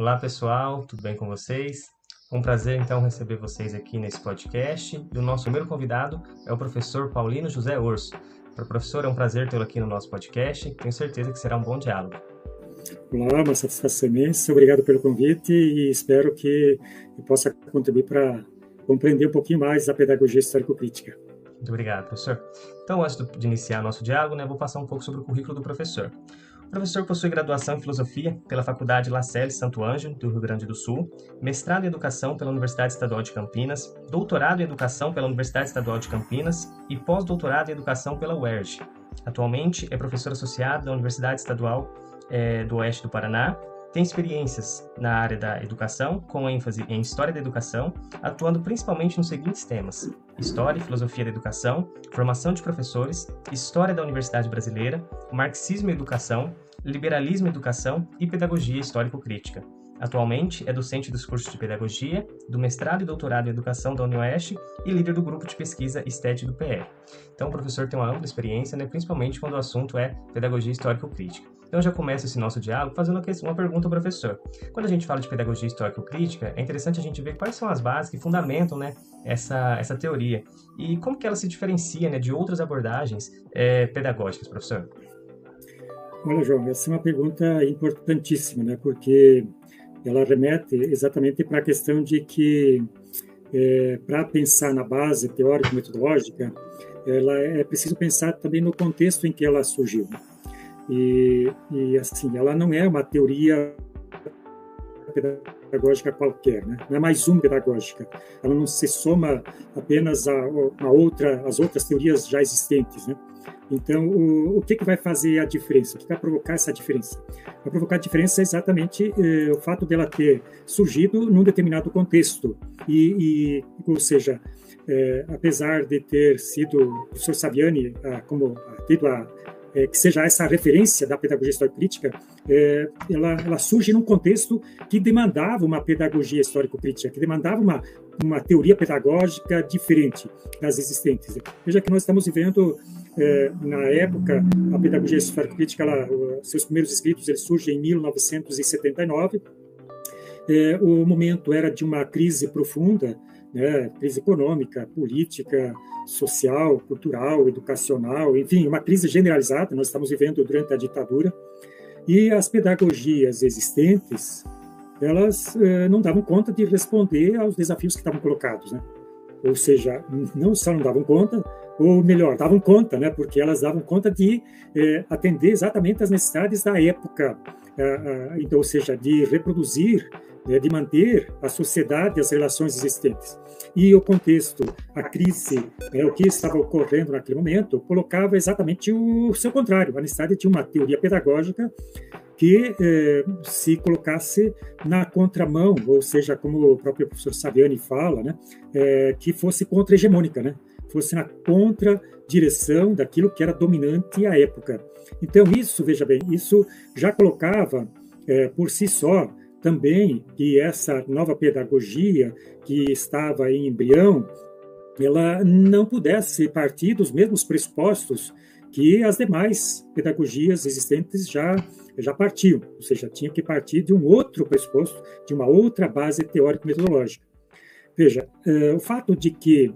Olá pessoal, tudo bem com vocês? Um prazer então receber vocês aqui nesse podcast. E o nosso primeiro convidado é o professor Paulino José Orso. Professor, é um prazer tê-lo aqui no nosso podcast. Tenho certeza que será um bom diálogo. Olá, uma satisfação imensa. Obrigado pelo convite e espero que eu possa contribuir para compreender um pouquinho mais a pedagogia histórico-crítica. Muito obrigado, professor. Então, antes de iniciar nosso diálogo, vou passar um pouco sobre o currículo do professor. O professor possui graduação em Filosofia pela Faculdade La Salle Santo Ângelo, do Rio Grande do Sul, mestrado em Educação pela Universidade Estadual de Campinas, doutorado em Educação pela Universidade Estadual de Campinas e pós-doutorado em Educação pela UERJ. Atualmente é professor associado da Universidade Estadual do Oeste do Paraná, tem experiências na área da educação, com ênfase em História da Educação, atuando principalmente nos seguintes temas: História e Filosofia da Educação, Formação de Professores, História da Universidade Brasileira, Marxismo e Educação, Liberalismo e Educação e Pedagogia Histórico-Crítica. Atualmente é docente dos cursos de Pedagogia, do mestrado e doutorado em Educação da UniOeste e líder do grupo de pesquisa STED do PR. Então o professor tem uma ampla experiência, principalmente quando o assunto é Pedagogia Histórico-Crítica. Então eu já começo esse nosso diálogo fazendo uma pergunta ao professor. Quando a gente fala de Pedagogia Histórico-Crítica, é interessante a gente ver quais são as bases que fundamentam essa teoria e como que ela se diferencia de outras abordagens pedagógicas, professor. Olha, João, essa é uma pergunta importantíssima, porque ela remete exatamente para a questão de que, para pensar na base teórico-metodológica, é preciso pensar também no contexto em que ela surgiu. E assim, ela não é uma teoria pedagógica qualquer, não é mais uma pedagógica. Ela não se soma apenas às outras teorias já existentes, Então, o que vai fazer a diferença? O que vai provocar essa diferença? Vai provocar a diferença exatamente o fato dela ter surgido num determinado contexto. Ou seja, apesar de ter sido o professor Saviani que seja essa referência da pedagogia histórico-crítica, ela surge num contexto que demandava uma pedagogia histórico-crítica, que demandava uma teoria pedagógica diferente das existentes. Veja que nós estamos vivendo, na época, a pedagogia histórico-crítica, seus primeiros escritos eles surgem em 1979. O momento era de uma crise profunda, crise econômica, política, social, cultural, educacional, enfim, uma crise generalizada, nós estamos vivendo durante a ditadura, e as pedagogias existentes, elas não davam conta de responder aos desafios que estavam colocados, Ou seja, não só não davam conta, ou melhor, davam conta, porque elas davam conta de atender exatamente às necessidades da época, então, ou seja, de reproduzir, de manter a sociedade e as relações existentes. E o contexto, a crise, o que estava ocorrendo naquele momento, colocava exatamente o seu contrário, a necessidade de uma teoria pedagógica que se colocasse na contramão, ou seja, como o próprio professor Saviani fala, que fosse contra-hegemônica, fosse na contradireção daquilo que era dominante à época. Então, isso, veja bem, isso já colocava por si só também que essa nova pedagogia que estava em embrião, ela não pudesse partir dos mesmos pressupostos que as demais pedagogias existentes já partiam, ou seja, tinha que partir de um outro pressuposto, de uma outra base teórico-metodológica. Veja, o fato de que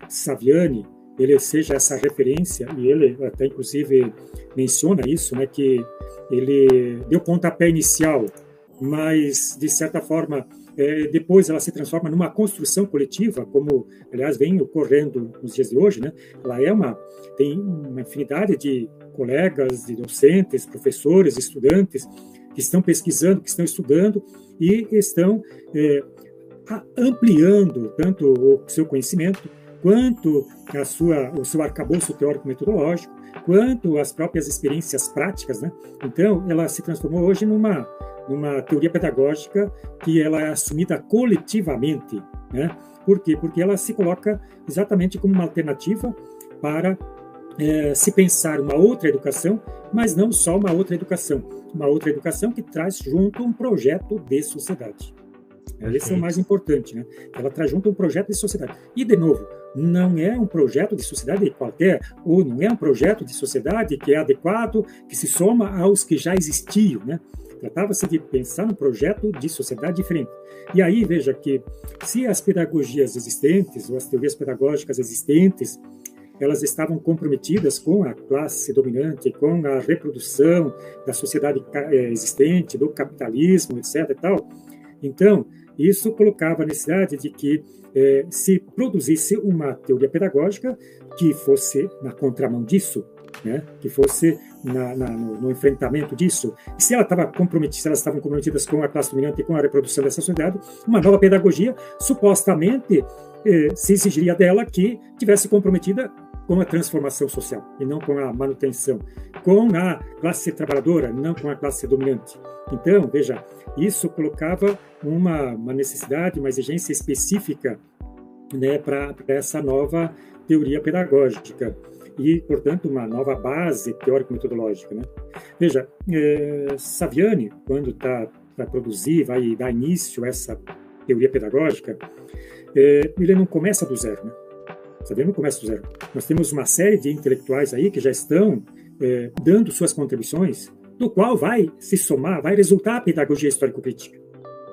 Saviani ele seja essa referência, e ele até inclusive menciona isso, que ele deu pontapé inicial, mas de certa forma depois ela se transforma numa construção coletiva, como aliás vem ocorrendo nos dias de hoje, Ela tem uma infinidade de colegas, de docentes, professores, estudantes que estão pesquisando, que estão estudando e estão ampliando tanto o seu conhecimento quanto o seu arcabouço teórico-metodológico, quanto as próprias experiências práticas, Então, ela se transformou hoje numa teoria pedagógica que ela é assumida coletivamente, Por quê? Porque ela se coloca exatamente como uma alternativa para se pensar uma outra educação, mas não só uma outra educação que traz junto um projeto de sociedade. Esse é o mais importante, Ela traz junto um projeto de sociedade. E, de novo, não é um projeto de sociedade qualquer, ou não é um projeto de sociedade que é adequado, que se soma aos que já existiam, Tratava-se de pensar num projeto de sociedade diferente. E aí, veja que se as pedagogias existentes, ou as teorias pedagógicas existentes, elas estavam comprometidas com a classe dominante, com a reprodução da sociedade existente, do capitalismo, etc. e tal. Então, isso colocava a necessidade de que se produzisse uma teoria pedagógica que fosse na contramão disso, né? Que fosse no enfrentamento disso. E se elas estavam comprometidas com a classe dominante e com a reprodução dessa sociedade, uma nova pedagogia supostamente se exigiria dela que tivesse comprometida com a transformação social e não com a manutenção, com a classe trabalhadora, não com a classe dominante. Então, veja, isso colocava uma necessidade, uma exigência específica, né, para essa nova teoria pedagógica e, portanto, uma nova base teórico-metodológica, né? Veja, Saviani, quando está para produzir, vai dar início a essa teoria pedagógica, ele não começa do zero, né? Sabiano não começa do zero. Nós temos uma série de intelectuais aí que já estão dando suas contribuições, do qual vai se somar, vai resultar a pedagogia histórico-crítica.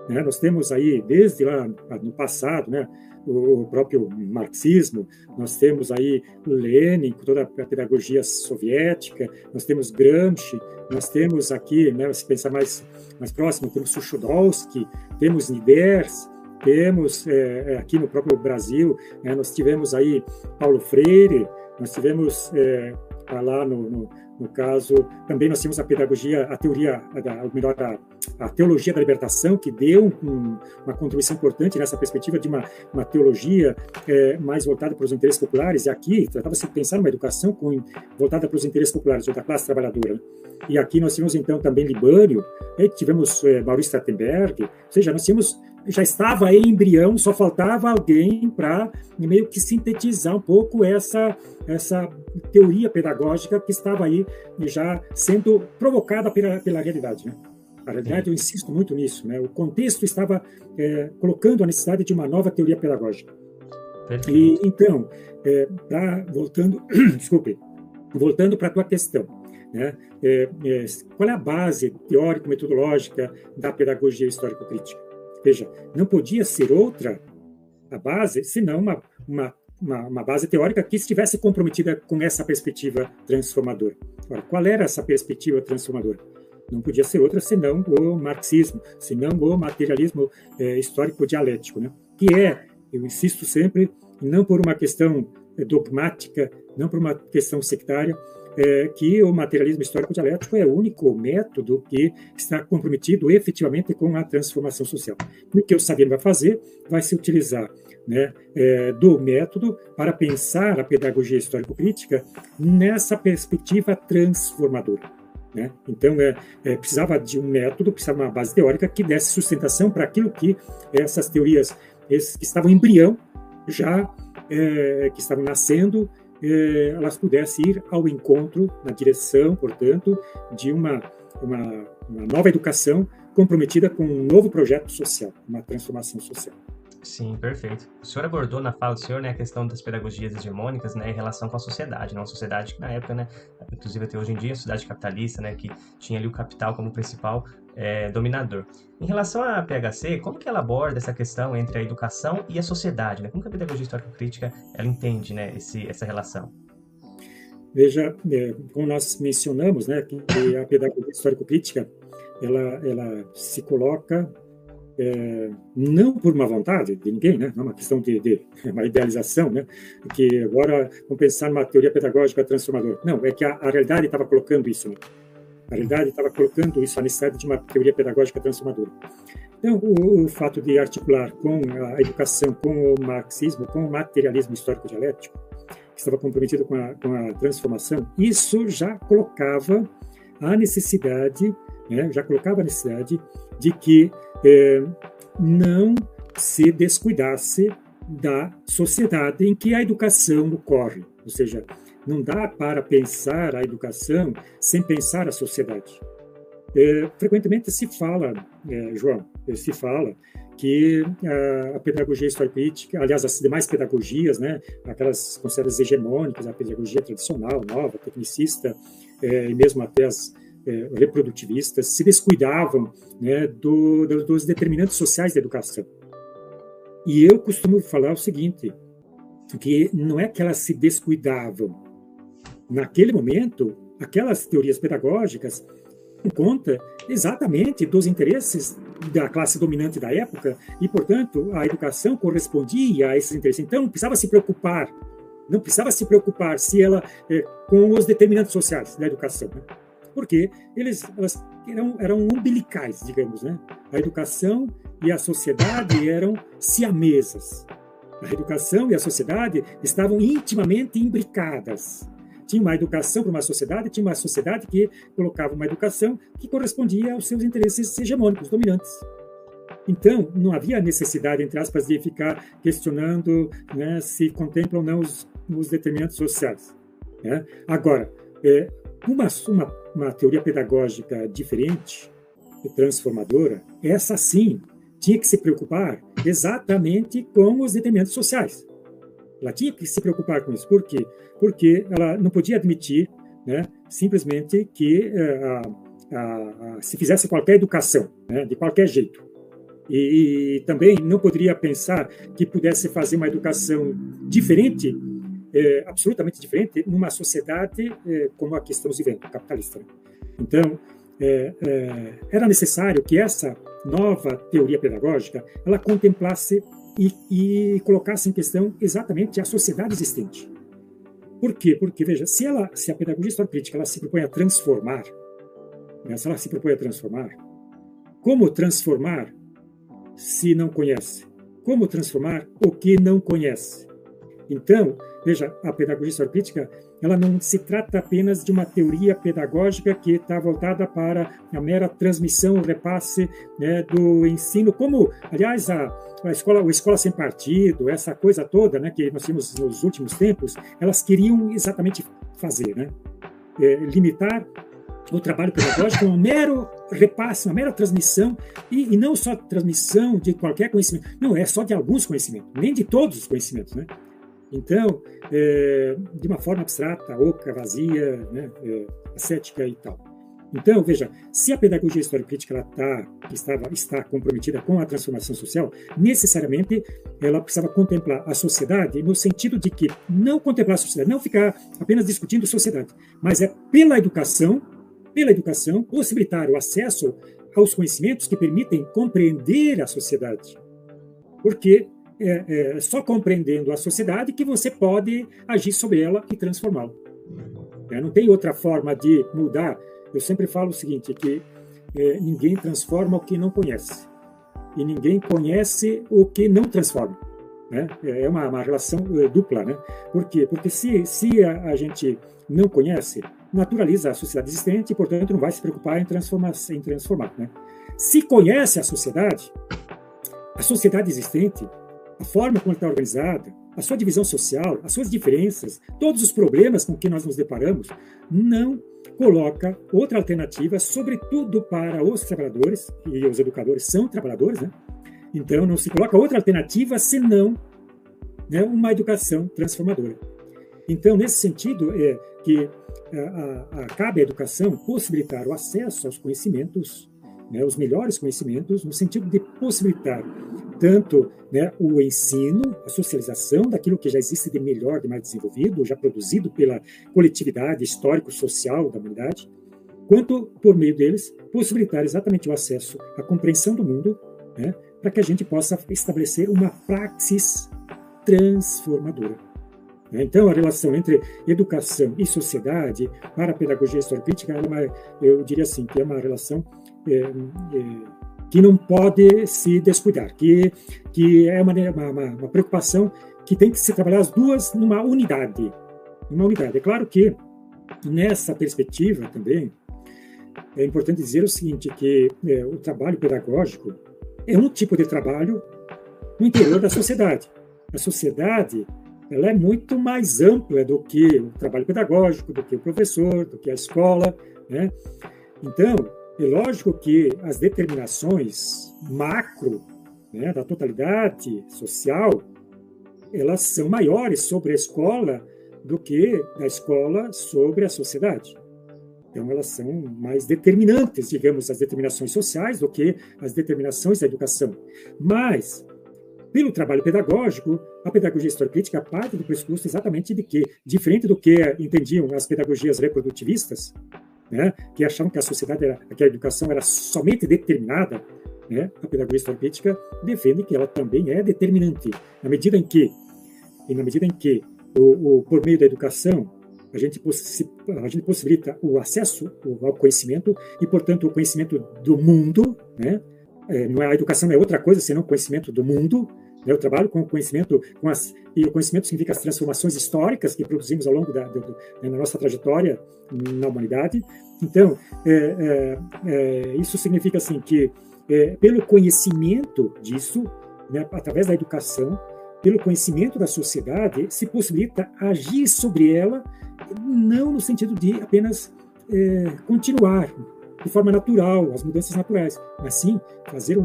Né? Nós temos aí, desde lá no passado, né, o próprio marxismo, nós temos aí Lenin, com toda a pedagogia soviética, nós temos Gramsci, nós temos aqui, né, se pensar mais próximo, temos Suchodolski, temos Niders, temos aqui no próprio Brasil, nós tivemos aí Paulo Freire, nós tivemos lá no caso, também nós tínhamos a pedagogia, a teoria, a teologia da libertação, que deu uma contribuição importante nessa perspectiva de uma teologia mais voltada para os interesses populares, e aqui tratava-se de pensar numa educação voltada para os interesses populares, ou da classe trabalhadora. E aqui nós tínhamos então também Libânio, tivemos Maurício Strattenberg, ou seja, nós tínhamos, já estava em embrião, só faltava alguém para meio que sintetizar um pouco essa teoria pedagógica que estava aí já sendo provocada pela realidade, né? A realidade, eu insisto muito nisso, né? O contexto estava colocando a necessidade de uma nova teoria pedagógica. E então, voltando para a tua questão, né? Qual é a base teórico-metodológica da pedagogia histórico-crítica? Veja, não podia ser outra a base, senão uma base teórica que estivesse comprometida com essa perspectiva transformadora. Ora, qual era essa perspectiva transformadora? Não podia ser outra senão o marxismo, senão o materialismo histórico-dialético, né? Que eu insisto sempre, não por uma questão dogmática, não por uma questão sectária, que o materialismo histórico-dialético é o único método que está comprometido efetivamente com a transformação social. E o que o Saviano vai fazer vai se utilizar, né, do método para pensar a pedagogia histórico-crítica nessa perspectiva transformadora. Né? Então, precisava de um método, precisava de uma base teórica que desse sustentação para aquilo que essas teorias que estavam em embrião, já que estavam nascendo, elas pudessem ir ao encontro, na direção, portanto, de uma nova educação comprometida com um novo projeto social, uma transformação social. Sim, perfeito. O senhor abordou na fala do senhor, né, a questão das pedagogias hegemônicas, né, em relação com a sociedade, né, uma sociedade que na época, né, inclusive até hoje em dia, a sociedade capitalista, né, que tinha ali o capital como principal dominador. Em relação à PHC, como que ela aborda essa questão entre a educação e a sociedade, né? Como que a pedagogia histórico-crítica ela entende, né, essa relação? Veja, como nós mencionamos, né, que a pedagogia histórico-crítica ela se coloca não por uma vontade de ninguém, né? Não é uma questão de uma idealização, né? Que agora vamos pensar numa teoria pedagógica transformadora. Não, é que a realidade estava colocando isso, né? A realidade estava colocando isso, a necessidade de uma teoria pedagógica transformadora. Então, o fato de articular com a educação, com o marxismo, com o materialismo histórico-dialético, que estava comprometido com a transformação, isso já colocava a necessidade, né? De que não se descuidasse da sociedade em que a educação ocorre. Ou seja, não dá para pensar a educação sem pensar a sociedade. Frequentemente se fala, João, que a pedagogia histórico-crítica, aliás, as demais pedagogias, né, aquelas consideradas hegemônicas, a pedagogia tradicional, nova, tecnicista, e mesmo até as reprodutivistas se descuidavam, né, dos determinantes sociais da educação. E eu costumo falar o seguinte, que não é que elas se descuidavam. Naquele momento, aquelas teorias pedagógicas dão conta exatamente dos interesses da classe dominante da época e, portanto, a educação correspondia a esses interesses. Então, não precisava se preocupar se ela com os determinantes sociais da educação, né? Porque elas eram umbilicais, digamos, né? A educação e a sociedade eram siamesas. A educação e a sociedade estavam intimamente imbricadas. Tinha uma educação para uma sociedade, tinha uma sociedade que colocava uma educação que correspondia aos seus interesses hegemônicos, dominantes. Então, não havia necessidade, entre aspas, de ficar questionando, né, se contempla ou não os determinantes sociais, né? Agora, uma teoria pedagógica diferente e transformadora, essa sim tinha que se preocupar exatamente com os determinantes sociais. Ela tinha que se preocupar com isso. Por quê? Porque ela não podia admitir, né, simplesmente que se fizesse qualquer educação, né, de qualquer jeito. E também não poderia pensar que pudesse fazer uma educação diferente, absolutamente diferente, numa sociedade como a que estamos vivendo, capitalista. Então, era necessário que essa nova teoria pedagógica ela contemplasse e colocasse em questão exatamente a sociedade existente. Por quê? Porque, veja, se a pedagogia histórico-crítica ela se propõe a transformar, né, se ela se propõe a transformar, como transformar se não conhece? Como transformar o que não conhece? Então, veja, a pedagogia histórico-crítica ela não se trata apenas de uma teoria pedagógica que está voltada para a mera transmissão, o repasse, né, do ensino, como, aliás, a escola sem partido, essa coisa toda, né, que nós tínhamos nos últimos tempos, elas queriam exatamente fazer, né, limitar o trabalho pedagógico a um mero repasse, uma mera transmissão, e não só transmissão de qualquer conhecimento, não, é só de alguns conhecimentos, nem de todos os conhecimentos, né? Então, de uma forma abstrata, oca, vazia, né, ascética e tal. Então, veja, se a pedagogia histórico-crítica está comprometida com a transformação social, necessariamente ela precisava contemplar a sociedade no sentido de que não contemplar a sociedade, não ficar apenas discutindo sociedade, mas pela educação, possibilitar o acesso aos conhecimentos que permitem compreender a sociedade. Porque só compreendendo a sociedade que você pode agir sobre ela e transformá-la. Não tem outra forma de mudar. Eu sempre falo o seguinte, que ninguém transforma o que não conhece. E ninguém conhece o que não transforma. Né? É uma relação dupla. Né? Por quê? Porque se a gente não conhece, naturaliza a sociedade existente e, portanto, não vai se preocupar em transformar. Né? Se conhece a sociedade existente, a forma como ela está organizada, a sua divisão social, as suas diferenças, todos os problemas com que nós nos deparamos, não coloca outra alternativa, sobretudo para os trabalhadores, e os educadores são trabalhadores, né? Então não se coloca outra alternativa senão, né, uma educação transformadora. Então, nesse sentido, que cabe à educação possibilitar o acesso aos conhecimentos, né, os melhores conhecimentos, no sentido de possibilitar tanto, né, o ensino, a socialização daquilo que já existe de melhor, de mais desenvolvido, já produzido pela coletividade histórico-social da humanidade, quanto, por meio deles, possibilitar exatamente o acesso à compreensão do mundo, né, para que a gente possa estabelecer uma praxis transformadora. Então, a relação entre educação e sociedade, para a pedagogia histórico-crítica, eu diria assim, que é uma relação que não pode se descuidar, que é uma preocupação que tem que se trabalhar as duas numa unidade. É claro que, nessa perspectiva também, é importante dizer o seguinte, que o trabalho pedagógico é um tipo de trabalho no interior da sociedade. A sociedade ela é muito mais ampla do que o trabalho pedagógico, do que o professor, do que a escola, né? Então, é lógico que as determinações macro, né, da totalidade social, elas são maiores sobre a escola do que da escola sobre a sociedade. Então, elas são mais determinantes, digamos, as determinações sociais do que as determinações da educação. Mas, pelo trabalho pedagógico, a pedagogia histórico-crítica parte do pressuposto exatamente de que, diferente do que entendiam as pedagogias reprodutivistas, né, que achavam que a sociedade, que a educação era somente determinada, né, a pedagogia histórico-crítica defende que ela também é determinante, na medida em que por meio da educação, a gente possibilita o acesso ao conhecimento e, portanto, o conhecimento do mundo, né? A educação não é outra coisa senão o conhecimento do mundo, né? Eu trabalho com o conhecimento, e o conhecimento significa as transformações históricas que produzimos ao longo da nossa trajetória na humanidade. Então, isso significa assim que, pelo conhecimento disso, né, através da educação, pelo conhecimento da sociedade, se possibilita agir sobre ela, não no sentido de apenas continuar de forma natural, as mudanças naturais, mas sim fazer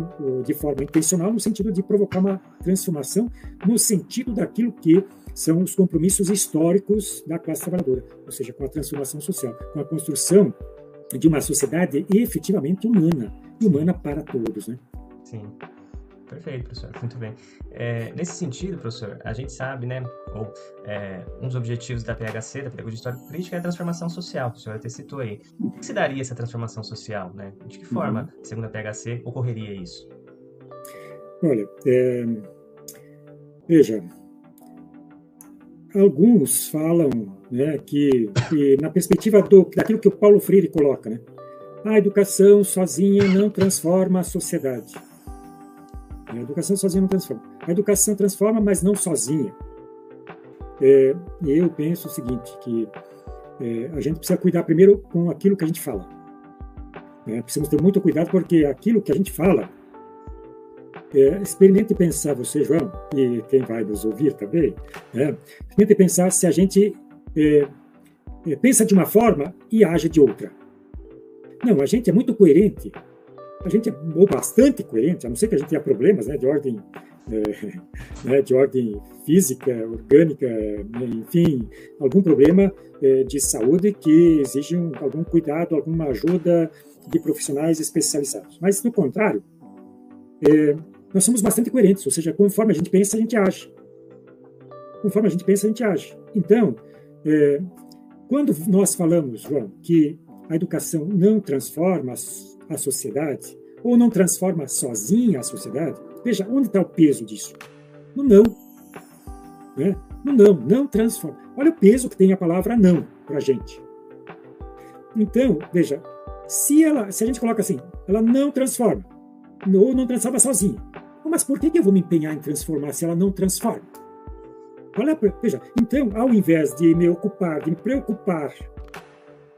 de forma intencional no sentido de provocar uma transformação no sentido daquilo que são os compromissos históricos da classe trabalhadora, ou seja, com a transformação social, com a construção de uma sociedade efetivamente humana, e humana para todos, né? Sim. Perfeito, professor. Muito bem. Nesse sentido, professor, a gente sabe, né, um dos objetivos da PHC, da Pedagogia Histórico-Crítica, é a transformação social, que o senhor até citou aí. Como que se daria essa transformação social, né? De que forma, segundo a PHC, ocorreria isso? Olha, veja, alguns falam, né, que na perspectiva daquilo que o Paulo Freire coloca, né, a educação sozinha não transforma a sociedade. A educação sozinha não transforma. A educação transforma, mas não sozinha. Eu penso o seguinte, que a gente precisa cuidar primeiro com aquilo que a gente fala. Precisamos ter muito cuidado, porque aquilo que a gente fala, experimente pensar, você, João, e quem vai nos ouvir também, experimente pensar se a gente pensa de uma forma e age de outra. Não, a gente é muito coerente. A gente é bastante coerente, a não ser que a gente tenha problemas, né, de ordem física, orgânica, enfim, algum problema de saúde que exige algum cuidado, alguma ajuda de profissionais especializados. Mas, do contrário, nós somos bastante coerentes, ou seja, conforme a gente pensa, a gente age. Conforme a gente pensa, a gente age. Então, quando nós falamos, João, que a educação não transforma a sociedade, ou não transforma sozinha a sociedade, veja, onde está o peso disso? No não. Né? No não transforma. Olha o peso que tem a palavra não para a gente. Então, veja, se a gente coloca assim, ela não transforma, ou não transforma sozinha, mas por que eu vou me empenhar em transformar se ela não transforma? Veja, então, ao invés de me preocupar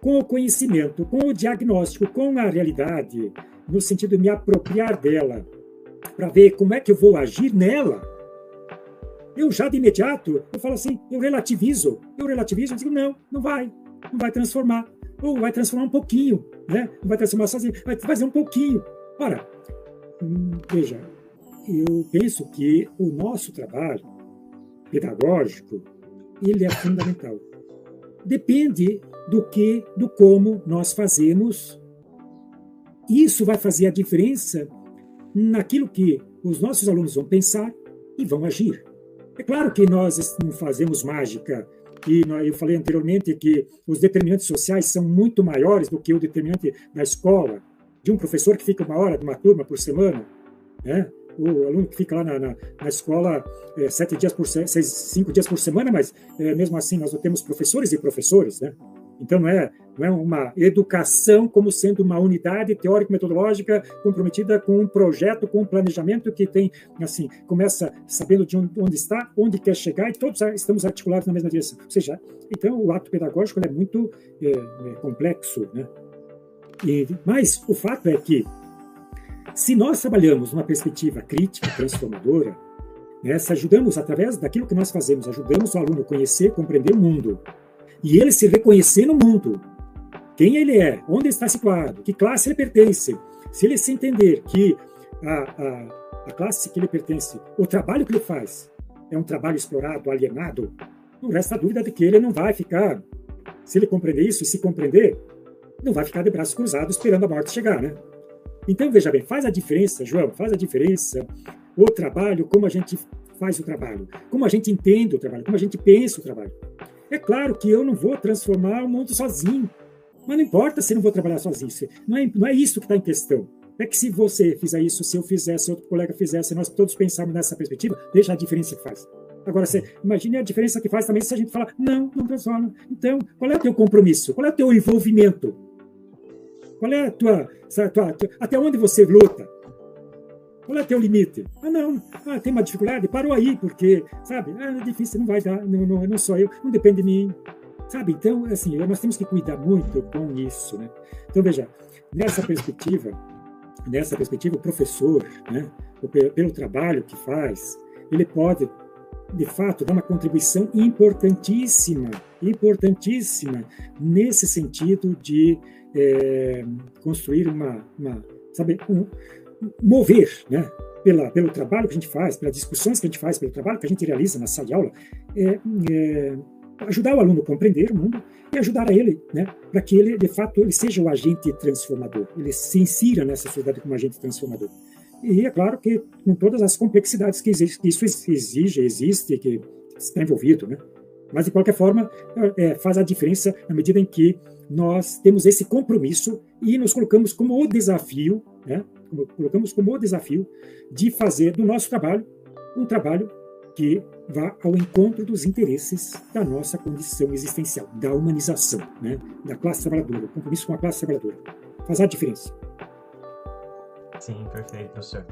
com o conhecimento, com o diagnóstico, com a realidade, no sentido de me apropriar dela, para ver como é que eu vou agir nela, eu já de imediato, eu falo assim, eu relativizo, eu digo, não vai transformar, ou vai transformar um pouquinho, né? Não vai transformar sozinho, vai fazer um pouquinho. Ora, veja, eu penso que o nosso trabalho pedagógico, ele é fundamental. Depende do como nós fazemos. Isso vai fazer a diferença naquilo que os nossos alunos vão pensar e vão agir. É claro que nós não fazemos mágica, e eu falei anteriormente que os determinantes sociais são muito maiores do que o determinante da escola, de um professor que fica 1 hora de uma turma por semana, né? O aluno que fica lá na escola 5 dias por semana, mas mesmo assim nós temos professores e professores, né? Então não é uma educação como sendo uma unidade teórico-metodológica comprometida com um projeto, com um planejamento que tem, assim, começa sabendo de onde está, onde quer chegar, e todos estamos articulados na mesma direção. Ou seja, então o ato pedagógico é muito complexo, né? Mas o fato é que, se nós trabalhamos numa perspectiva crítica, transformadora, né, se ajudamos, através daquilo que nós fazemos, ajudamos o aluno a conhecer, compreender o mundo, e ele se reconhecer no mundo, quem ele é, onde está situado, que classe ele pertence, se ele se entender que a classe que ele pertence, o trabalho que ele faz, é um trabalho explorado, alienado, não resta dúvida de que ele não vai ficar, se ele compreender isso e se compreender, não vai ficar de braços cruzados esperando a morte chegar, né? Então, veja bem, faz a diferença, João, faz a diferença o trabalho, como a gente faz o trabalho, como a gente entende o trabalho, como a gente pensa o trabalho. É claro que eu não vou transformar o mundo sozinho, mas não importa se eu não vou trabalhar sozinho, não é isso que está em questão. É que se você fizer isso, se eu fizesse, se outro colega fizesse, nós todos pensarmos nessa perspectiva, veja a diferença que faz. Agora, você imagine a diferença que faz também se a gente falar, não transforma. Então, qual é o teu compromisso? Qual é o teu envolvimento? Qual é a tua até onde você luta? Qual é o teu limite? Não. Tem uma dificuldade? Parou aí, porque, sabe? É difícil, não vai dar, não sou eu, não depende de mim. Sabe? Então, assim, nós temos que cuidar muito com isso, né? Então, veja, nessa perspectiva, o professor, né, pelo trabalho que faz, ele pode, de fato, dar uma contribuição importantíssima nesse sentido de construir mover, né, pelo trabalho que a gente faz, pelas discussões que a gente faz, pelo trabalho que a gente realiza na sala de aula, ajudar o aluno a compreender o mundo e ajudar a ele, né, para que ele, de fato, ele seja o agente transformador, ele se insira nessa sociedade como agente transformador. E é claro que com todas as complexidades que isso existe, que está envolvido, né? Mas, de qualquer forma, faz a diferença na medida em que nós temos esse compromisso e nos colocamos como o desafio, né? Colocamos como o desafio de fazer do nosso trabalho um trabalho que vá ao encontro dos interesses da nossa condição existencial, da humanização, né? Da classe trabalhadora, o compromisso com a classe trabalhadora. Faz a diferença. Sim, perfeito, professor.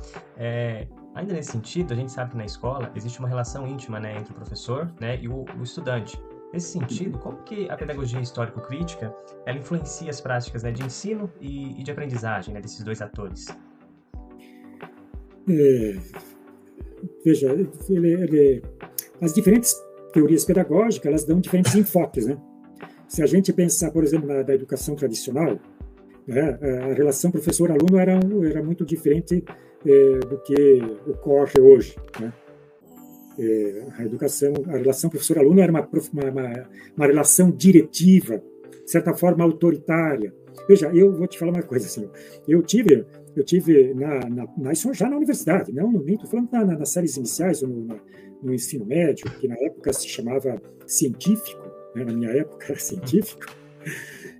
Ainda nesse sentido, a gente sabe que na escola existe uma relação íntima, né, entre o professor, né, e o estudante. Nesse sentido, como que a pedagogia histórico-crítica ela influencia as práticas, né, de ensino e de aprendizagem, né, desses dois atores? Veja, as diferentes teorias pedagógicas elas dão diferentes enfoques, né? Se a gente pensar, por exemplo, da educação tradicional, né, a relação professor-aluno era muito diferente do que ocorre hoje, né? A relação professor-aluno era uma relação diretiva, de certa forma autoritária. Veja, eu vou te falar uma coisa assim, eu tive isso já na universidade, nem estou falando nas séries iniciais ou no ensino médio, que na época se chamava científico, né? Na minha época era científico,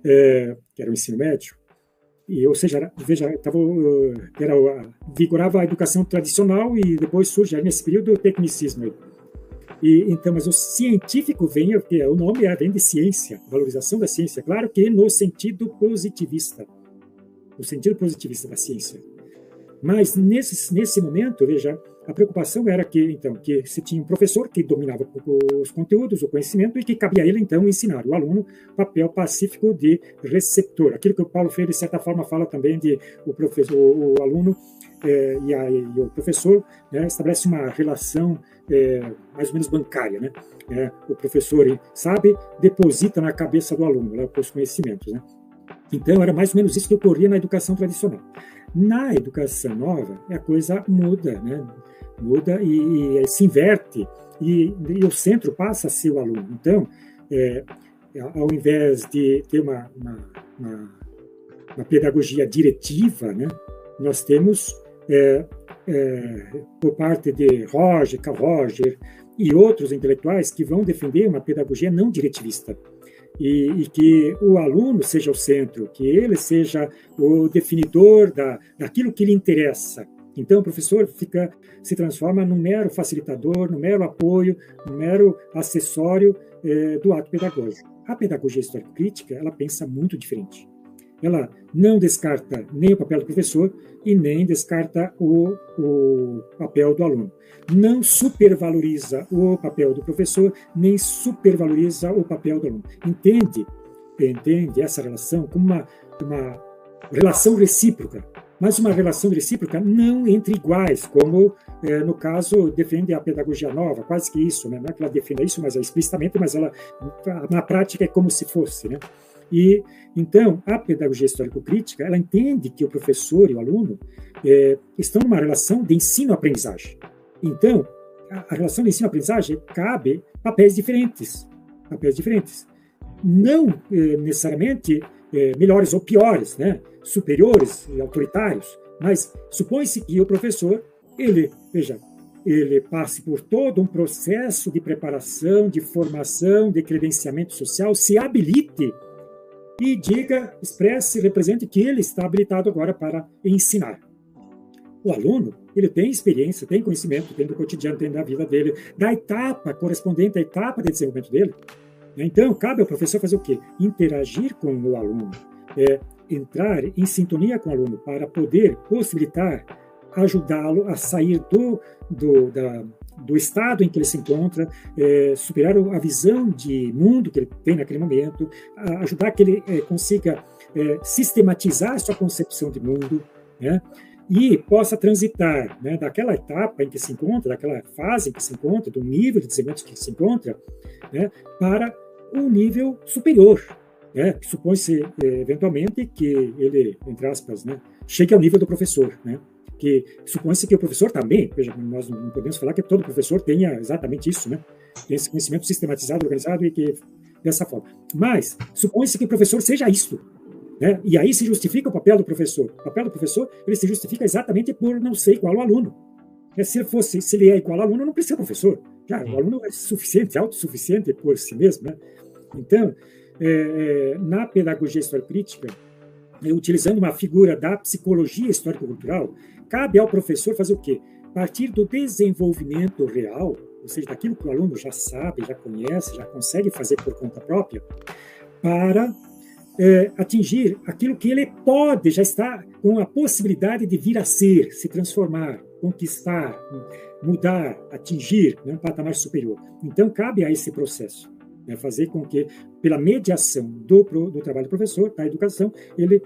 que era o ensino médio. Ou seja, veja, vigorava a educação tradicional e depois surge nesse período o tecnicismo. Então, mas o científico o nome vem de ciência, valorização da ciência, claro que no sentido positivista da ciência. Mas nesse momento, veja, a preocupação era que se tinha um professor que dominava os conteúdos, o conhecimento, e que cabia a ele, então, ensinar o aluno papel pacífico de receptor. Aquilo que o Paulo Freire, de certa forma, fala também de o aluno e o professor, né, estabelece uma relação mais ou menos bancária, né? O professor sabe, deposita na cabeça do aluno, né, os conhecimentos, né? Então, era mais ou menos isso que ocorria na educação tradicional. Na educação nova, a coisa muda, né? Muda e se inverte, e o centro passa a ser o aluno. Então, ao invés de ter uma pedagogia diretiva, né, nós temos, por parte de Carl Roger e outros intelectuais que vão defender uma pedagogia não diretivista, e que o aluno seja o centro, que ele seja o definidor daquilo que lhe interessa. Então, o professor se transforma num mero facilitador, num mero apoio, num mero acessório do ato pedagógico. A pedagogia histórico-crítica, ela pensa muito diferente. Ela não descarta nem o papel do professor e nem descarta o papel do aluno. Não supervaloriza o papel do professor, nem supervaloriza o papel do aluno. Entende essa relação como uma relação recíproca, mas uma relação recíproca não entre iguais, como, no caso, defende a pedagogia nova, quase que isso, né? Não é que ela defenda isso, mas explicitamente, mas ela, na prática, é como se fosse, né? E, então, a pedagogia histórico-crítica, ela entende que o professor e o aluno estão numa relação de ensino-aprendizagem. Então, a relação de ensino-aprendizagem cabe papéis diferentes. Não necessariamente melhores ou piores, né? Superiores e autoritários, mas supõe-se que o professor, ele passe por todo um processo de preparação, de formação, de credenciamento social, se habilite e diga, expresse, represente que ele está habilitado agora para ensinar. O aluno, ele tem experiência, tem conhecimento, tem do cotidiano, tem da vida dele, da etapa correspondente à etapa de desenvolvimento dele. Então, cabe ao professor fazer o quê? Interagir com o aluno, entrar em sintonia com o aluno para poder possibilitar, ajudá-lo a sair do estado em que ele se encontra, superar a visão de mundo que ele tem naquele momento, ajudar que ele consiga sistematizar a sua concepção de mundo, né? E possa transitar, né, daquela etapa em que se encontra, daquela fase em que se encontra, do nível de desenvolvimento que se encontra, né, para um nível superior, né? Supõe-se, eventualmente, que ele, entre aspas, né, chegue ao nível do professor, né? Que supõe-se que o professor também, veja, nós não podemos falar que todo professor tenha exatamente isso, né? Tem esse conhecimento sistematizado, organizado e que dessa forma. Mas supõe-se que o professor seja isso, né? E aí se justifica o papel do professor. O papel do professor, ele se justifica exatamente por não ser igual ao aluno. Se ele é igual ao aluno, não precisa ser professor. Já, o aluno é suficiente, autossuficiente por si mesmo, né? Então, na pedagogia histórico-crítica, utilizando uma figura da psicologia histórico-cultural, cabe ao professor fazer o quê? Partir do desenvolvimento real, ou seja, daquilo que o aluno já sabe, já conhece, já consegue fazer por conta própria, para atingir aquilo que ele pode, já está com a possibilidade de vir a ser, se transformar, conquistar, mudar, atingir, né, um patamar superior. Então, cabe a esse processo, né, fazer com que, pela mediação do trabalho do professor, da educação, ele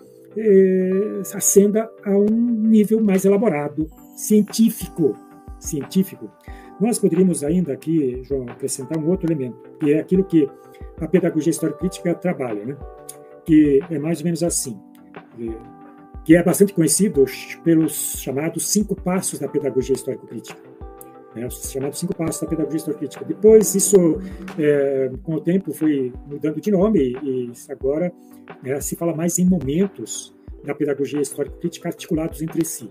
ascenda a um nível mais elaborado, científico. Nós poderíamos ainda aqui, João, acrescentar um outro elemento, que é aquilo que a pedagogia histórico-crítica trabalha, né? Que é mais ou menos assim, que é bastante conhecido pelos chamados 5 passos da pedagogia histórico-crítica. Os chamados 5 passos da pedagogia histórico-crítica. Depois, isso, com o tempo, foi mudando de nome e agora se fala mais em momentos da pedagogia histórico-crítica articulados entre si.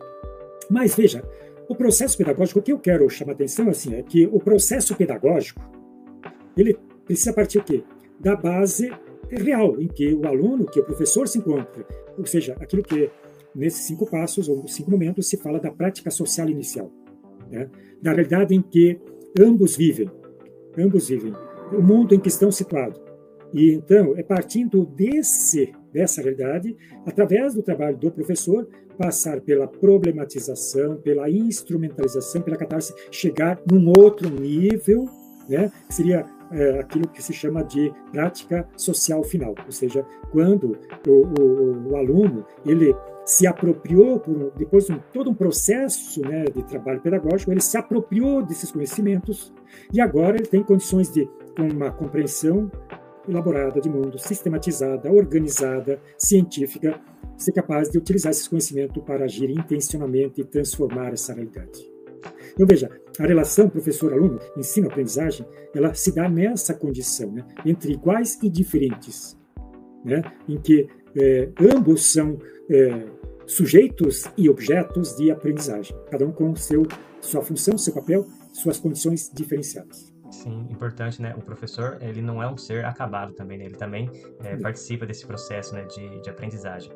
Mas, veja, o processo pedagógico, o que eu quero chamar a atenção assim, é que o processo pedagógico, ele precisa partir o quê? Da base real, em que o aluno, que o professor se encontra, ou seja, aquilo que nesses 5 passos, ou 5 momentos, se fala da prática social inicial, né? Da realidade em que ambos vivem, o mundo em que estão situados. E então, é partindo dessa realidade, através do trabalho do professor, passar pela problematização, pela instrumentalização, pela catarse, chegar num outro nível, né? Que seria aquilo que se chama de prática social final, ou seja, quando o aluno ele se apropriou, depois de todo um processo, né, de trabalho pedagógico, ele se apropriou desses conhecimentos e agora ele tem condições de, com uma compreensão elaborada de mundo, sistematizada, organizada, científica, ser capaz de utilizar esses conhecimentos para agir intencionalmente e transformar essa realidade. Então, veja, a relação professor-aluno, ensino-aprendizagem, ela se dá nessa condição, né, entre iguais e diferentes, né, em que ambos são sujeitos e objetos de aprendizagem, cada um com sua função, seu papel, suas condições diferenciadas. Sim, importante, né? O professor, ele não é um ser acabado também, né? Ele também participa desse processo, né, de aprendizagem.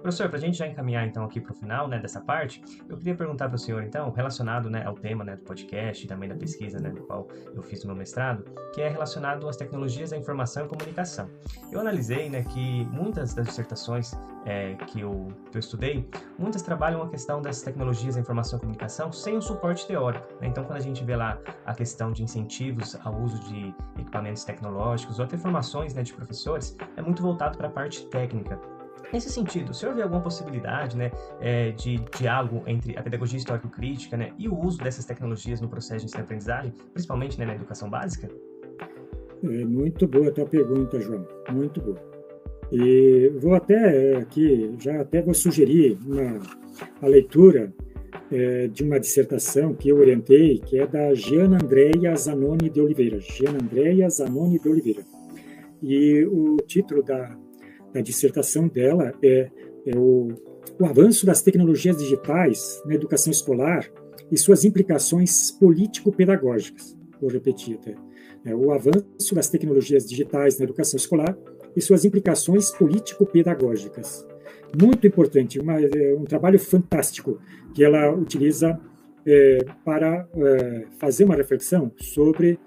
Professor, para a gente já encaminhar então aqui para o final, né, dessa parte, eu queria perguntar para o senhor então, relacionado, né, ao tema, né, do podcast e também da pesquisa, né, do qual eu fiz o meu mestrado, que é relacionado às tecnologias da informação e comunicação. Eu analisei, né, que muitas das dissertações que eu estudei, muitas trabalham a questão das tecnologias da informação e comunicação sem um suporte teórico, né? Então, quando a gente vê lá a questão de incentivos ao uso de equipamentos tecnológicos ou até formações, né, de professores, é muito voltado para a parte técnica. Nesse sentido, o senhor vê alguma possibilidade, né, de diálogo entre a pedagogia histórico-crítica, né, e o uso dessas tecnologias no processo de ensino-aprendizagem, principalmente, né, na educação básica? Muito boa a tua pergunta, João, muito boa. E vou até aqui, já até vou sugerir a leitura de uma dissertação que eu orientei, que é da Giana Andrea Zanoni de Oliveira. E o título da da dissertação dela é o avanço das tecnologias digitais na educação escolar e suas implicações político-pedagógicas. Vou repetir até. O avanço das tecnologias digitais na educação escolar e suas implicações político-pedagógicas. Muito importante, um trabalho fantástico que ela utiliza para fazer uma reflexão sobre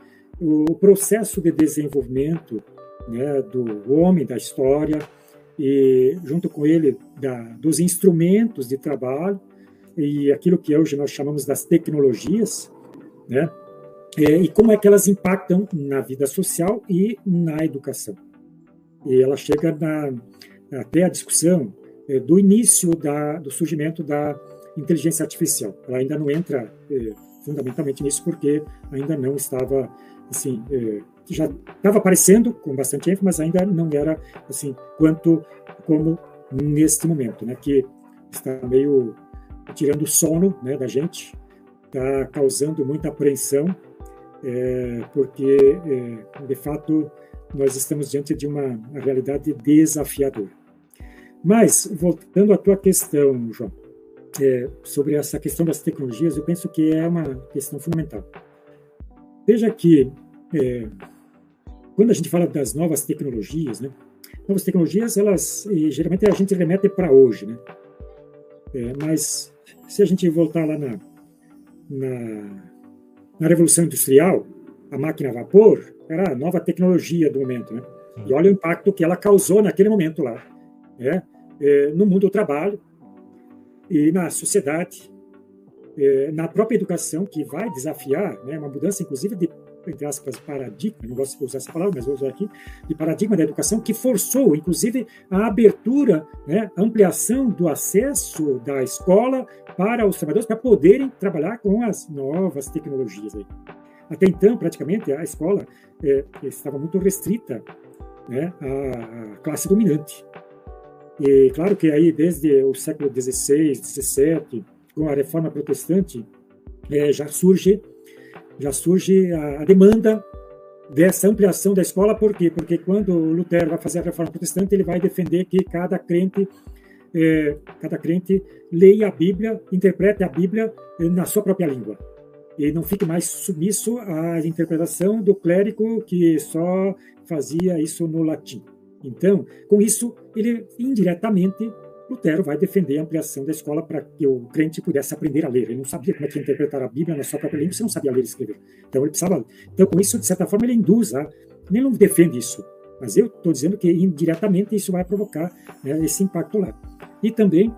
o processo de desenvolvimento, né, do homem, da história, e junto com ele dos instrumentos de trabalho e aquilo que hoje nós chamamos das tecnologias, né, e como é que elas impactam na vida social e na educação. E ela chega até a discussão do início do surgimento da inteligência artificial. Ela ainda não entra fundamentalmente nisso porque ainda não estava, assim, já estava aparecendo com bastante ênfase, mas ainda não era assim como neste momento, né, que está meio tirando o sono, né, da gente, está causando muita apreensão, porque, de fato, nós estamos diante de uma realidade desafiadora. Mas, voltando à tua questão, João, sobre essa questão das tecnologias, eu penso que é uma questão fundamental. Veja que, quando a gente fala das novas tecnologias, né, novas tecnologias, elas, geralmente a gente remete para hoje, né? Mas, se a gente voltar lá na Revolução Industrial, a máquina a vapor era a nova tecnologia do momento, né? E olha o impacto que ela causou naquele momento lá, né? No mundo do trabalho e na sociedade, na própria educação, que vai desafiar, né, uma mudança, inclusive, de, entre aspas, paradigma, não gosto de usar essa palavra, mas vou usar aqui, de paradigma da educação, que forçou, inclusive, a abertura, né, a ampliação do acesso da escola para os trabalhadores, para poderem trabalhar com as novas tecnologias aí. Até então, praticamente, a escola estava muito restrita, né, à classe dominante. E claro que aí, desde o século XVI, XVII, com a Reforma Protestante, já surge a demanda dessa ampliação da escola. Por quê? Porque quando Lutero vai fazer a Reforma Protestante, ele vai defender que cada crente leia a Bíblia, interprete a Bíblia na sua própria língua. E não fique mais submisso à interpretação do clérigo que só fazia isso no latim. Então, com isso, ele indiretamente, Lutero vai defender a ampliação da escola para que o crente pudesse aprender a ler. Ele não sabia como é que interpretar a Bíblia na sua própria língua, você não sabia ler e escrever. Então, ele precisava. Então, com isso, de certa forma, ele induz, ele não defende isso, mas eu estou dizendo que indiretamente isso vai provocar, né, esse impacto lá. E também,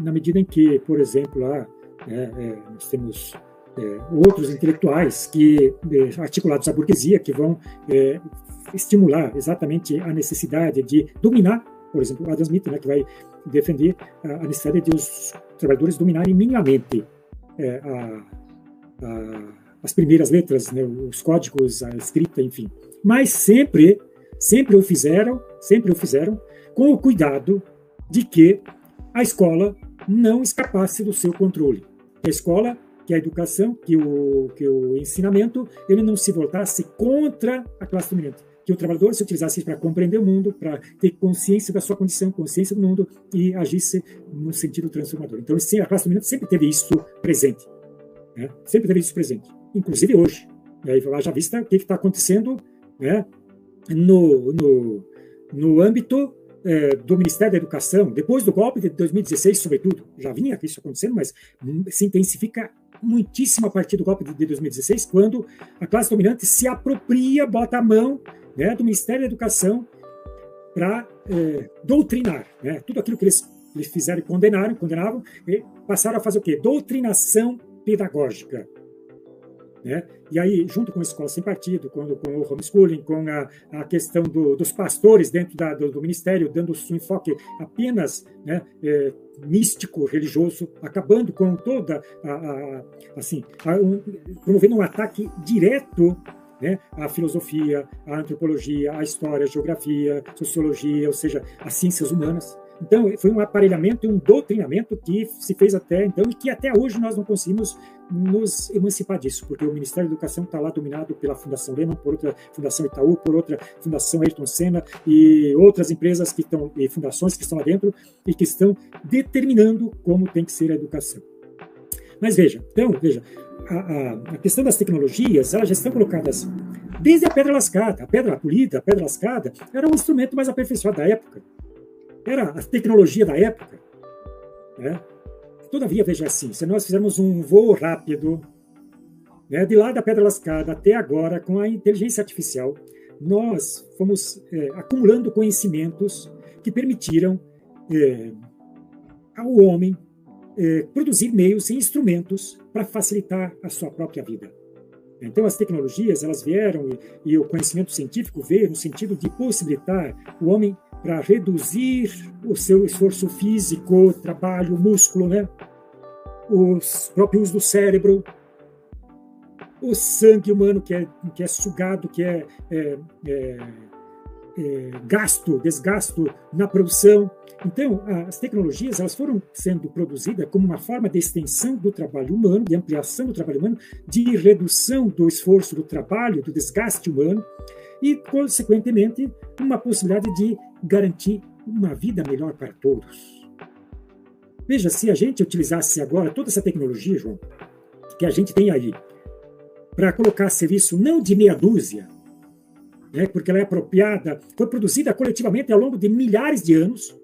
na medida em que, por exemplo, lá nós temos outros intelectuais articulados à burguesia que vão estimular exatamente a necessidade de dominar, por exemplo, o Adam Smith, né, que vai defender a necessidade de os trabalhadores dominarem minimamente as primeiras letras, né, os códigos, a escrita, enfim. Mas sempre o fizeram com o cuidado de que a escola não escapasse do seu controle. A escola, que a educação, que o ensinamento, ele não se voltasse contra a classe dominante. Que o trabalhador se utilizasse para compreender o mundo, para ter consciência da sua condição, consciência do mundo e agisse no sentido transformador. Então, a classe dominante sempre teve isso presente. Né? Sempre teve isso presente. Inclusive hoje. Já vista o que está acontecendo, né, no âmbito do Ministério da Educação, depois do golpe de 2016, sobretudo. Já vinha isso acontecendo, mas se intensifica muitíssimo a partir do golpe de 2016, quando a classe dominante se apropria, bota a mão, né, do Ministério da Educação para doutrinar, né, tudo aquilo que eles fizeram e condenavam, e passaram a fazer o quê? Doutrinação pedagógica. Né? E aí, junto com a escola sem partido, com o homeschooling, com a questão dos pastores dentro do ministério, dando seu enfoque apenas, né, místico, religioso, acabando com toda promovendo um ataque direto, né, à filosofia, à antropologia, à história, à geografia, sociologia, ou seja, às ciências humanas. Então, foi um aparelhamento e um doutrinamento que se fez até então e que até hoje nós não conseguimos nos emancipar disso, porque o Ministério da Educação está lá dominado pela Fundação Lehman, por outra Fundação Itaú, por outra Fundação Ayrton Senna e outras empresas que estão, e fundações que estão lá dentro e que estão determinando como tem que ser a educação. Mas veja, a questão das tecnologias, elas já estão colocadas desde a pedra lascada, a pedra polida, a pedra lascada, era um instrumento mais aperfeiçoado da época. Era a tecnologia da época. Né? Todavia, veja assim, se nós fizermos um voo rápido, né, de lá da pedra lascada até agora, com a inteligência artificial, nós fomos acumulando conhecimentos que permitiram ao homem produzir meios e instrumentos para facilitar a sua própria vida. Então, as tecnologias, elas vieram e o conhecimento científico veio no sentido de possibilitar o homem para reduzir o seu esforço físico, trabalho, músculo, né? O próprio uso do cérebro, o sangue humano que é sugado, que é desgasto na produção. Então, as tecnologias, elas foram sendo produzidas como uma forma de extensão do trabalho humano, de ampliação do trabalho humano, de redução do esforço do trabalho, do desgaste humano e, consequentemente, uma possibilidade de garantir uma vida melhor para todos. Veja, se a gente utilizasse agora toda essa tecnologia, João, que a gente tem aí, para colocar a serviço não de meia dúzia, né, porque ela é apropriada, foi produzida coletivamente ao longo de milhares de anos,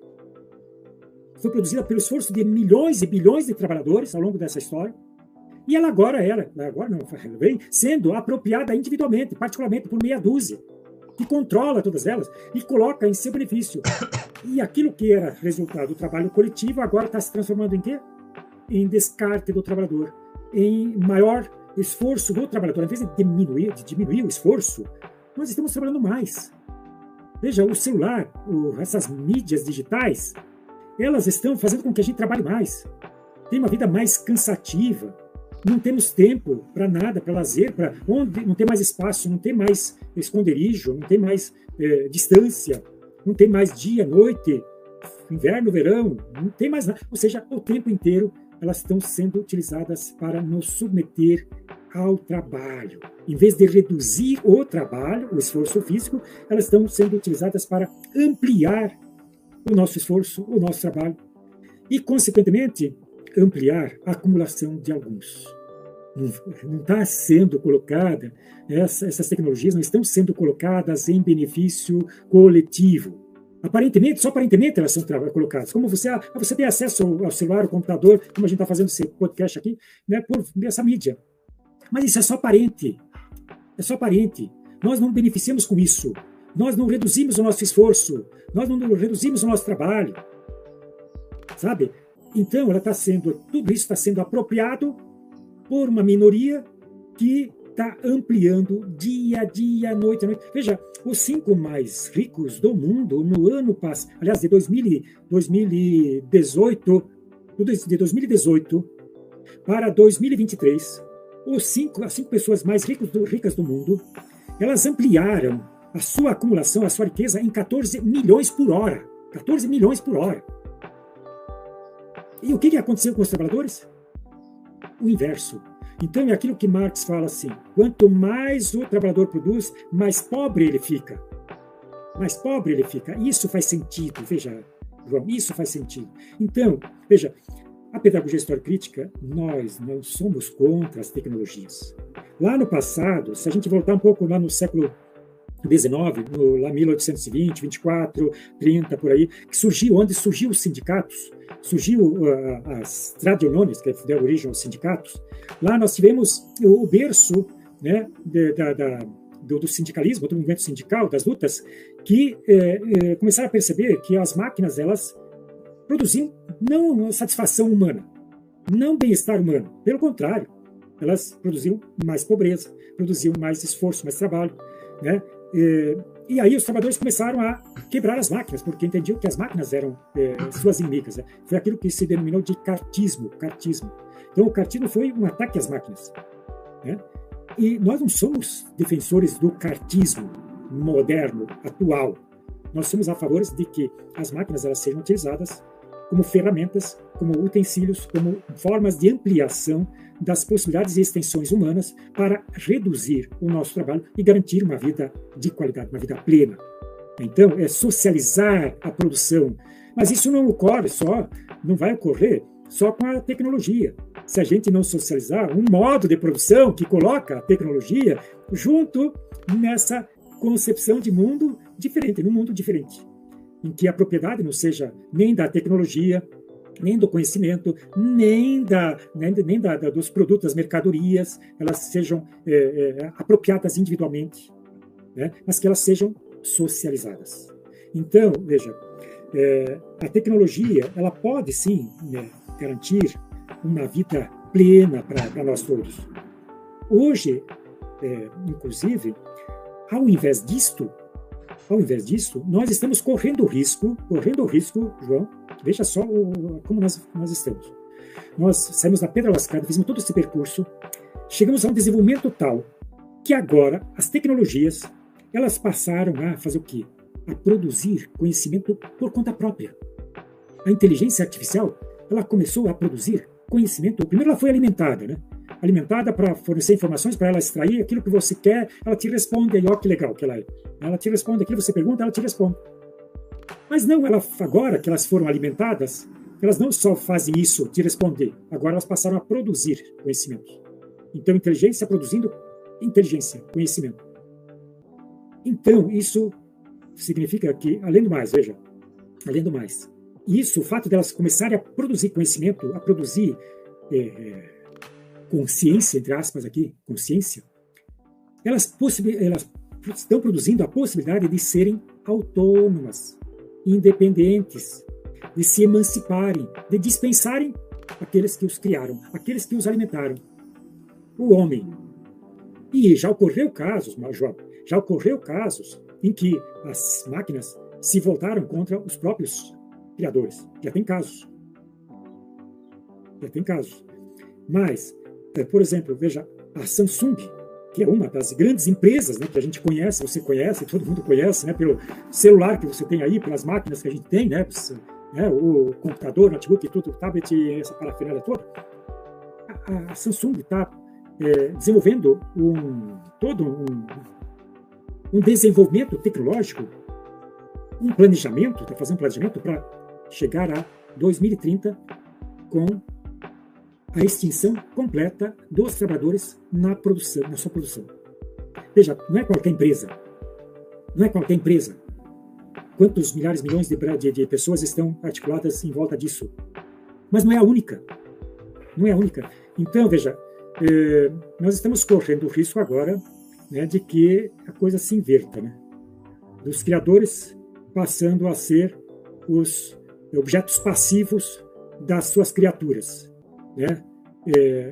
foi produzida pelo esforço de milhões e bilhões de trabalhadores ao longo dessa história, e ela vem sendo apropriada individualmente, particularmente por meia dúzia, que controla todas elas e coloca em seu benefício. E aquilo que era resultado do trabalho coletivo agora está se transformando em quê? Em descarte do trabalhador, em maior esforço do trabalhador. Em vez de diminuir o esforço, nós estamos trabalhando mais. Veja, o celular, essas mídias digitais, elas estão fazendo com que a gente trabalhe mais. Tem uma vida mais cansativa. Não temos tempo para nada, para lazer, onde não tem mais espaço, não tem mais esconderijo, não tem mais distância, não tem mais dia, noite, inverno, verão, não tem mais nada. Ou seja, o tempo inteiro elas estão sendo utilizadas para nos submeter ao trabalho. Em vez de reduzir o trabalho, o esforço físico, elas estão sendo utilizadas para ampliar o nosso esforço, o nosso trabalho e, consequentemente, ampliar a acumulação de alguns. Não está sendo colocada, essas tecnologias não estão sendo colocadas em benefício coletivo. Só aparentemente elas são colocadas. Como você tem acesso ao celular, ao computador, como a gente está fazendo esse podcast aqui, né, por essa mídia. Mas isso é só aparente. É só aparente. Nós não beneficiamos com isso. Nós não reduzimos o nosso esforço. Nós não reduzimos o nosso trabalho. Sabe? Então, tudo isso está sendo apropriado por uma minoria que está ampliando dia a dia, noite a noite. Veja, os 5 mais ricos do mundo no ano passado, aliás, de 2018 para 2023, as 5 pessoas mais ricas do mundo, elas ampliaram a sua acumulação, a sua riqueza em 14 milhões por hora. 14 milhões por hora. E o que aconteceu com os trabalhadores? O inverso. Então, é aquilo que Marx fala assim, quanto mais o trabalhador produz, mais pobre ele fica. Mais pobre ele fica. Isso faz sentido, veja, João, isso faz sentido. Então, veja, a pedagogia histórico-crítica, nós não somos contra as tecnologias. Lá no passado, se a gente voltar um pouco lá no século XIX, lá 1820, 24, 30, por aí, onde surgiu os sindicatos, surgiu as tradionones, que deram origem aos sindicatos. Lá nós tivemos o berço, né, do sindicalismo, do movimento sindical, das lutas, que começaram a perceber que as máquinas, elas produziam não satisfação humana, não bem-estar humano, pelo contrário, elas produziam mais pobreza, produziam mais esforço, mais trabalho, né? E aí os trabalhadores começaram a quebrar as máquinas, porque entendiam que as máquinas eram suas inimigas. Né? Foi aquilo que se denominou de cartismo. Então, o cartismo foi um ataque às máquinas. Né? E nós não somos defensores do cartismo moderno, atual. nós somos a favor de que as máquinas elas sejam utilizadas como ferramentas, como utensílios, como formas de ampliação das possibilidades e extensões humanas para reduzir o nosso trabalho e garantir uma vida de qualidade, uma vida plena. Então, é socializar a produção. Mas isso não vai ocorrer só com a tecnologia. Se a gente não socializar um modo de produção que coloca a tecnologia junto nessa concepção de mundo diferente, num mundo diferente, em que a propriedade não seja nem da tecnologia, nem do conhecimento, nem dos produtos, das mercadorias, elas sejam apropriadas individualmente, né? Mas que elas sejam socializadas. Então, veja, a tecnologia, ela pode sim, né, garantir uma vida plena para nós todos. Hoje, inclusive, ao invés disto, nós estamos correndo o risco, João, veja só como nós estamos. Nós saímos da pedra lascada, fizemos todo esse percurso, chegamos a um desenvolvimento tal que agora as tecnologias, elas passaram a fazer o quê? A produzir conhecimento por conta própria. A inteligência artificial, ela começou a produzir conhecimento. Primeiro ela foi alimentada, né? Alimentada para fornecer informações, para ela extrair aquilo que você quer, ela te responde, aí ó que legal que ela é. Ela te responde aquilo que você pergunta, ela te responde. Mas não, agora que elas foram alimentadas, elas não só fazem isso, te responder, agora elas passaram a produzir conhecimento. Então, inteligência produzindo inteligência, conhecimento. Então, isso significa que, além do mais, isso, o fato delas começarem a produzir conhecimento, a produzir consciência, entre aspas aqui, consciência, elas estão produzindo a possibilidade de serem autônomas, independentes, de se emanciparem, de dispensarem aqueles que os criaram, aqueles que os alimentaram, o homem. E já ocorreu casos, João, em que as máquinas se voltaram contra os próprios criadores. Já tem casos. Mas, por exemplo, veja, a Samsung, que é uma das grandes empresas, né, que a gente conhece, você conhece, todo mundo conhece, né, pelo celular que você tem aí, pelas máquinas que a gente tem, né, o computador, notebook, tudo, tablet, essa parafernália toda. A Samsung está desenvolvendo um desenvolvimento tecnológico, está fazendo um planejamento para chegar a 2030 com a extinção completa dos trabalhadores na sua produção. Veja, não é qualquer empresa. Quantos milhares, milhões de pessoas estão articuladas em volta disso? Mas não é a única. Então, veja, nós estamos correndo o risco agora, né, de que a coisa se inverta, né? Dos criadores passando a ser os objetos passivos das suas criaturas, né?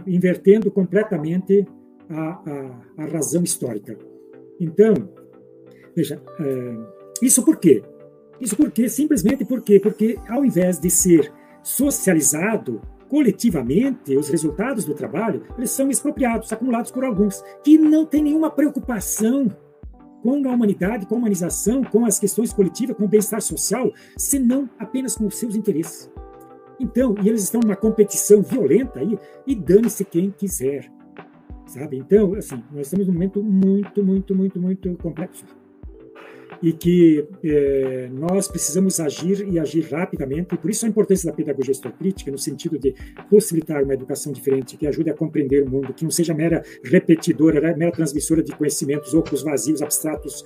Invertendo completamente a razão histórica. Então, veja, isso por quê? Simplesmente porque ao invés de ser socializado coletivamente, os resultados do trabalho, eles são expropriados, acumulados por alguns, que não têm nenhuma preocupação com a humanidade, com a humanização, com as questões coletivas, com o bem-estar social, senão apenas com os seus interesses. Então, e eles estão numa competição violenta aí, e dane-se quem quiser, sabe? Então, assim, nós estamos num momento muito complexo. E que nós precisamos agir e agir rapidamente, e por isso a importância da pedagogia historiocrítica, no sentido de possibilitar uma educação diferente, que ajude a compreender o mundo, que não seja mera repetidora, mera transmissora de conhecimentos ocos, vazios, abstratos,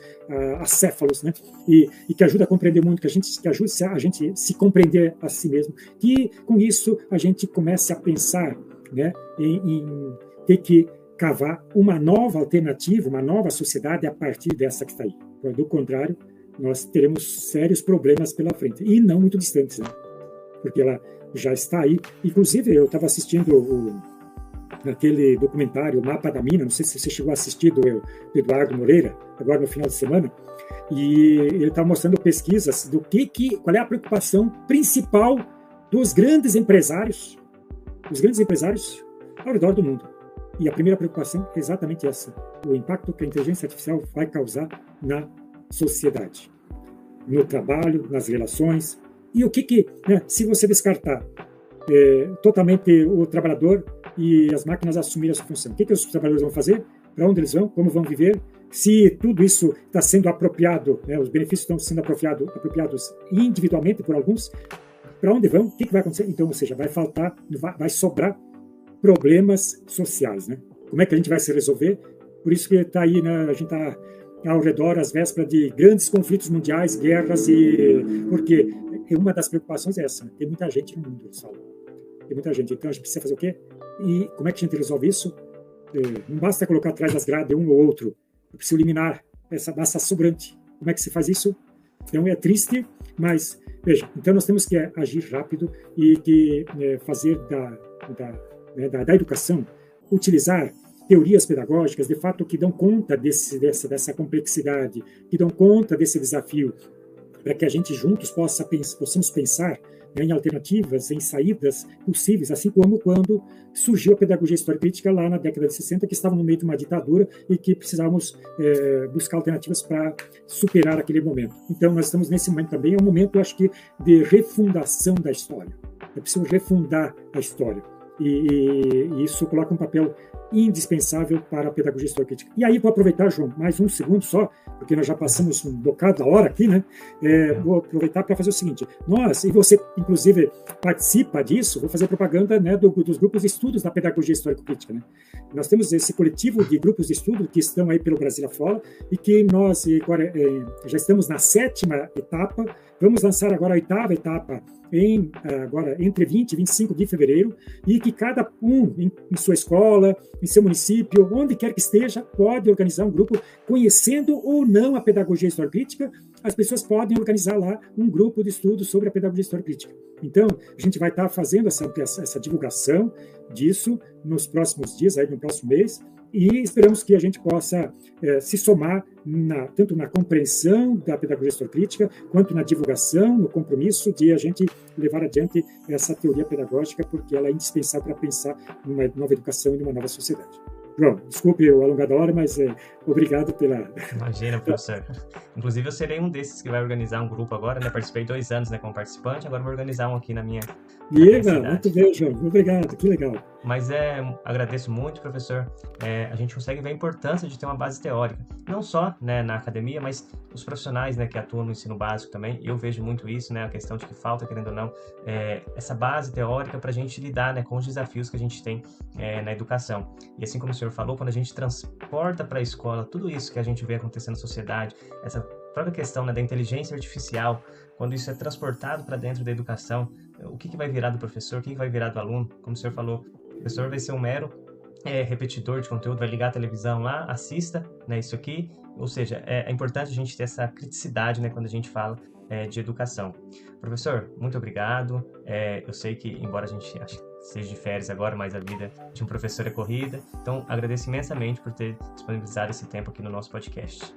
acéfalos, né? E que ajude a compreender o mundo, que ajude a gente se compreender a si mesmo, que com isso a gente comece a pensar, né, em ter que cavar uma nova alternativa, uma nova sociedade a partir dessa que está aí. Do contrário, nós teremos sérios problemas pela frente, e não muito distantes, né? Porque ela já está aí. Inclusive, eu estava assistindo aquele documentário, o Mapa da Mina, não sei se você chegou a assistir, do Eduardo Moreira, agora no final de semana, e ele estava mostrando pesquisas qual é a preocupação principal dos grandes empresários ao redor do mundo. E a primeira preocupação é exatamente essa: o impacto que a inteligência artificial vai causar na sociedade. no trabalho, nas relações. E o que né, se você descartar totalmente o trabalhador e as máquinas assumirem a sua função, o que os trabalhadores vão fazer? Para onde eles vão? Como vão viver? Se tudo isso está sendo apropriado, né, os benefícios estão sendo apropriados individualmente por alguns, para onde vão? O que vai acontecer? Então, ou seja, vai sobrar problemas sociais, né? Como é que a gente vai se resolver? Por isso que está aí, né, a gente está ao redor, às vésperas de grandes conflitos mundiais, guerras, porque uma das preocupações é essa, né? Tem muita gente no mundo, eles falam. Tem muita gente, então a gente precisa fazer o quê? E como é que a gente resolve isso? Não basta colocar atrás das grades um ou outro, eu preciso eliminar essa massa sobrante. Como é que se faz isso? Então é triste, mas veja, então nós temos que agir rápido e fazer da educação, utilizar teorias pedagógicas, de fato, que dão conta dessa complexidade, que dão conta desse desafio, para que a gente juntos possamos pensar, né, em alternativas, em saídas possíveis, assim como quando surgiu a pedagogia histórica crítica lá na década de 60, que estava no meio de uma ditadura e que precisávamos buscar alternativas para superar aquele momento. Então, nós estamos nesse momento também, é um momento, eu acho que, de refundação da história. É preciso refundar a história. E isso coloca um papel indispensável para a pedagogia histórica crítica. E aí, vou aproveitar, João, mais um segundo só, porque nós já passamos um bocado da hora aqui, né? Vou aproveitar para fazer o seguinte: nós, e você, inclusive, participa disso, vou fazer propaganda, né, dos grupos de estudos da pedagogia histórica crítica, né? Nós temos esse coletivo de grupos de estudo que estão aí pelo Brasil afora e que nós agora, já estamos na 7ª etapa, vamos lançar agora a 8ª etapa agora entre 20 e 25 de fevereiro, e que cada um em sua escola, em seu município, onde quer que esteja, pode organizar um grupo, conhecendo ou não a pedagogia histórica crítica. As pessoas podem organizar lá um grupo de estudo sobre a pedagogia histórica crítica. Então, a gente vai estar fazendo essa divulgação disso nos próximos dias, aí no próximo mês, e esperamos que a gente possa se somar tanto na compreensão da pedagogia histórica crítica, quanto na divulgação, no compromisso de a gente levar adiante essa teoria pedagógica, porque ela é indispensável para pensar numa nova educação e numa nova sociedade. João, desculpe o alongar da hora, mas obrigado pela... Imagina, professor. Inclusive, eu serei um desses que vai organizar um grupo agora, né? Participei 2 anos, né, como participante, agora vou organizar um aqui na minha cidade. Muito bem, João. Obrigado, que legal. Mas agradeço muito, professor. A gente consegue ver a importância de ter uma base teórica. Não só, né, na academia, mas os profissionais, né, que atuam no ensino básico também. Eu vejo muito isso, né, a questão de que falta, querendo ou não, essa base teórica para a gente lidar, né, com os desafios que a gente tem na educação. E assim como o senhor falou, quando a gente transporta para a escola tudo isso que a gente vê acontecendo na sociedade, essa própria questão, né, da inteligência artificial, quando isso é transportado para dentro da educação, o que vai virar do professor, o que vai virar do aluno? Como o senhor falou, o professor vai ser um mero repetidor de conteúdo, vai ligar a televisão lá, assista, né, isso aqui. Ou seja, é importante a gente ter essa criticidade, né, quando a gente fala de educação. Professor, muito obrigado. Eu sei que, embora a gente seja de férias agora, mas a vida de um professor é corrida. Então, agradeço imensamente por ter disponibilizado esse tempo aqui no nosso podcast.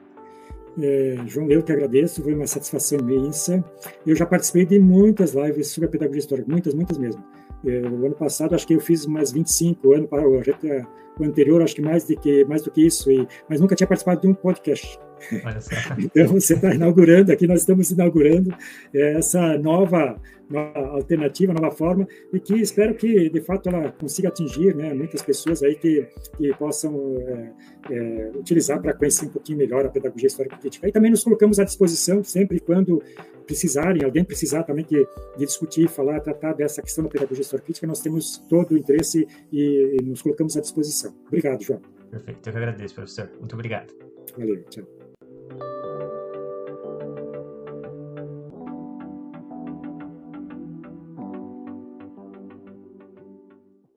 João, eu que agradeço, foi uma satisfação imensa. Eu já participei de muitas lives sobre a pedagogia histórica, muitas mesmo. O ano passado, acho que eu fiz umas 25, o anterior, acho que mais do que isso, mas nunca tinha participado de um podcast. Olha só. Então, você está inaugurando, aqui nós estamos inaugurando essa nova alternativa, nova forma, e que espero que, de fato, ela consiga atingir, né, muitas pessoas aí que possam utilizar para conhecer um pouquinho melhor a pedagogia histórica crítica. E também nos colocamos à disposição, sempre quando precisarem, alguém precisar também de discutir, falar, tratar dessa questão da pedagogia histórica crítica, nós temos todo o interesse e nos colocamos à disposição. Obrigado, João. Perfeito, eu que agradeço, professor. Muito obrigado. Valeu, tchau.